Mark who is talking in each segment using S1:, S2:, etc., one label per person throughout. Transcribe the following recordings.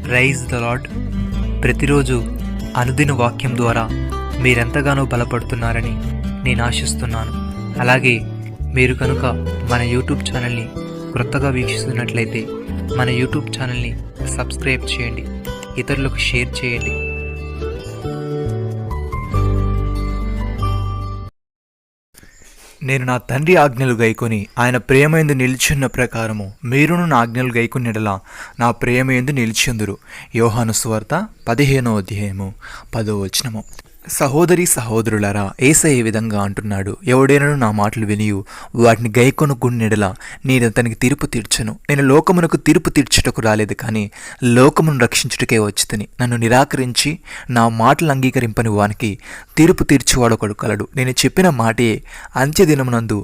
S1: Praise the lord. ప్రతిరోజు అనుదిన వాక్యం ద్వారా మీరెంతగానో బలపడుతున్నారని నేను ఆశిస్తున్నాను. అలాగే మీరు కనుక మన యూట్యూబ్ ఛానల్ని క్రొత్తగా వీక్షిస్తున్నట్లయితే మన యూట్యూబ్ ఛానల్ని సబ్స్క్రైబ్ చేయండి, ఇతరులకు షేర్ చేయండి. నేను నా తండ్రి ఆజ్ఞలు గైకొని ఆయన ప్రేమయందు నిలిచున్న ప్రకారము మీరును నా ఆజ్ఞలు గైకొనిడలా నా ప్రేమయందు నిలిచెందురు. యోహాను సువార్త 15వ అధ్యాయము 10వ వచనము. సహోదరి సహోదరులారా, యేసయ్య ఈ విధంగా అంటున్నాడు, ఎవడైనను నా మాటలు వినియు వాటిని గైకొనుకున్నెడల నేను అతనికి తీర్పు తీర్చను. నేను లోకమునకు తీర్పు తీర్చుటకు రాలేదు, కానీ లోకమును రక్షించుటకే వచ్చితిని. నన్ను నిరాకరించి నా మాటలు అంగీకరింపని వానికి తీర్పు తీర్చువాడు ఒకడు కలడు. నేను చెప్పిన మాటే అంత్యదినమునందు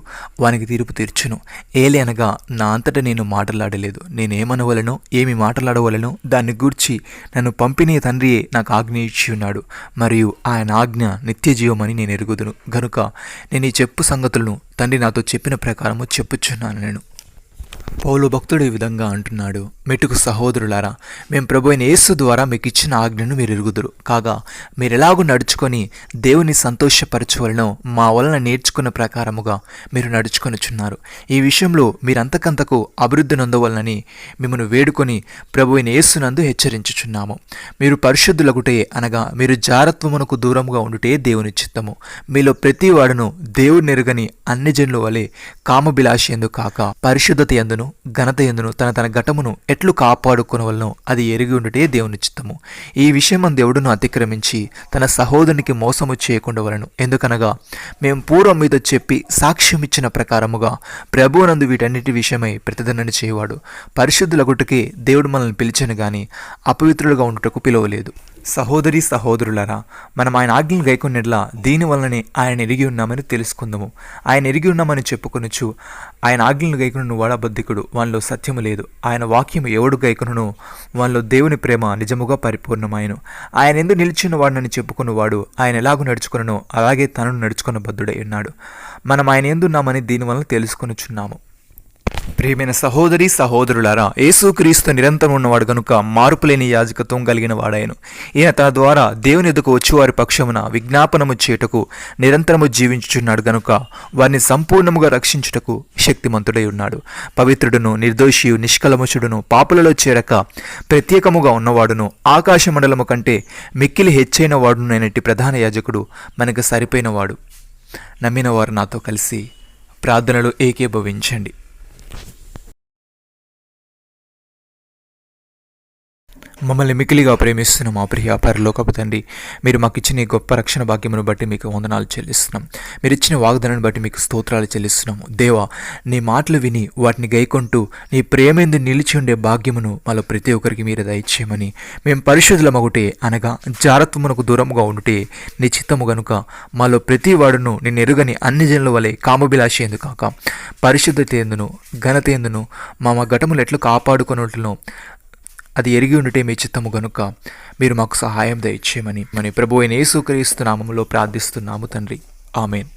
S1: వానికి తీర్పు తీర్చును. ఏలి అనగా నా అంతటా నేను మాట్లాడలేదు, నేనేమనవలనో ఏమి మాట్లాడవలనో దాన్ని గూర్చి నన్ను పంపిన తండ్రియే నాకు ఆజ్ఞ ఇచ్చి ఉన్నాడు, మరియు ఆయన ఆజ్ఞ నిత్య జీవమని నేను ఎరుగుదును. గనుక నేను ఈ చెప్పు సంగతులను తండ్రి నాతో చెప్పిన ప్రకారము చెప్పుచున్నాను. నేను పౌలు భక్తుడు ఈ విధంగా అంటున్నాడు, మెట్టుకు సహోదరులారా, మేము ప్రభు అయిన యేసు ద్వారా మీకు ఇచ్చిన ఆజ్ఞను మీరు ఎరుగుదురు. కాగా మీరు ఎలాగూ నడుచుకొని దేవుని సంతోషపరచవలనో మా వలన నేర్చుకున్న ప్రకారముగా మీరు నడుచుకొనుచున్నారు. ఈ విషయంలో మీరంతకంతకు అభివృద్ధి నొందవలనని మిమ్మల్ని వేడుకొని ప్రభు అయిన యేసునందు హెచ్చరించుచున్నాము. మీరు పరిశుద్ధులగుటే అనగా మీరు జారత్వమునకు దూరముగా ఉండుటే దేవుని చిత్తము. మీలో ప్రతి వాడును దేవుడిని ఎరుగని అన్ని జనుల వలె కామభిలాషి ఎందు కాక పరిశుద్ధత ఎందును ఘనత ఎందును తన ఘటమును ఎట్లు కాపాడుకొనవలనో అది ఎరిగి ఉండుటే దేవుని చిత్తము. ఈ విషయం దేవుడును అతిక్రమించి తన సహోదరునికి మోసము చేయకుండా వలను. ఎందుకనగా మేము పూర్వం మీద చెప్పి సాక్ష్యం ఇచ్చిన ప్రకారముగా ప్రభువునందు వీటన్నిటి విషయమై ప్రతిదండన చేయవాడు. పరిశుద్ధులగుటకే దేవుడు మనల్ని పిలిచెను గాని అపవిత్రులుగా ఉండుటకు పిలువలేదు. సహోదరి సహోదరులారా, మనం ఆయన ఆజ్ఞలు గైకొన్నట్లా దీనివల్లనే ఆయన ఎరిగి ఉన్నామని తెలుసుకుందాము. ఆయన ఎరిగి ఉన్నామని చెప్పుకొనుచు ఆయన ఆజ్ఞలను గైకొను వాడు అబద్ధికుడు, వానిలో సత్యము లేదు. ఆయన వాక్యము ఎవడు గైకొనునో వానిలో దేవుని ప్రేమ నిజముగా పరిపూర్ణమాయను. ఆయన ఎందు నిలిచిన వాడినని చెప్పుకున్నవాడు ఆయన ఎలాగూ నడుచుకునో అలాగే తనను నడుచుకున్న బద్ధుడై ఉన్నాడు. మనం ఆయన ఎందున్నామని దీనివల్ల తెలుసుకొనుచున్నాము. ప్రియమైన సహోదరి సహోదరులారా, యేసుక్రీస్తు నిరంతరం ఉన్నవాడు గనుక మార్పులేని యాజకత్వం కలిగిన వాడాయను. ఈయన తన ద్వారా దేవుని ఎదుకు వచ్చేవారి పక్షమున విజ్ఞాపనము చేయుటకు నిరంతరము జీవించుచున్నాడు గనుక వారిని సంపూర్ణముగా రక్షించుటకు శక్తిమంతుడై ఉన్నాడు. పవిత్రుడును నిర్దోషియు నిష్కలముషుడును పాపులలో చేరక ప్రత్యేకముగా ఉన్నవాడును ఆకాశ మండలము కంటే మిక్కిలి హెచ్చైన వాడునైనట్టి ప్రధాన యాజకుడు మనకు సరిపోయినవాడు. నమ్మిన వారు నాతో కలిసి ప్రార్థనలు ఏకీభవించండి. మమ్మల్ని మికిలిగా ప్రేమిస్తున్న మా ప్రియ పరలోకపు తండ్రి, మీరు మాకు ఇచ్చిన ఈ గొప్ప రక్షణ భాగ్యమును బట్టి మీకు వందనాలు చెల్లిస్తున్నాం. మీరు ఇచ్చిన వాగ్దానాన్ని బట్టి మీకు స్తోత్రాలు చెల్లిస్తున్నాము. దేవా, నీ మాటలు విని వాటిని గైకొంటూ నీ ప్రేమేందు నిలిచి ఉండే భాగ్యమును మాలో ప్రతి ఒక్కరికి మీరు దయచేయమని, మేము పరిశుద్ధులమగుటే అనగా జారత్వమునకు దూరముగా ఉండుటే నీ చిత్తము గనుక మాలో ప్రతి వాడును నిన్ను ఎరుగని అన్ని జనుల వలె కామభిలాషి ఎందు కాక పరిశుద్ధత ఎందును ఘనత ఎందును మా ఘటములు ఎట్లు కాపాడుకొనుటను అది ఎరిగి ఉండుటే మీ చిత్తము గనుక మీరు మాకు సహాయం దయచేయమని ప్రభువైన యేసుక్రీస్తు నామములో ప్రార్థిస్తున్నాము తండ్రి. ఆమేన్.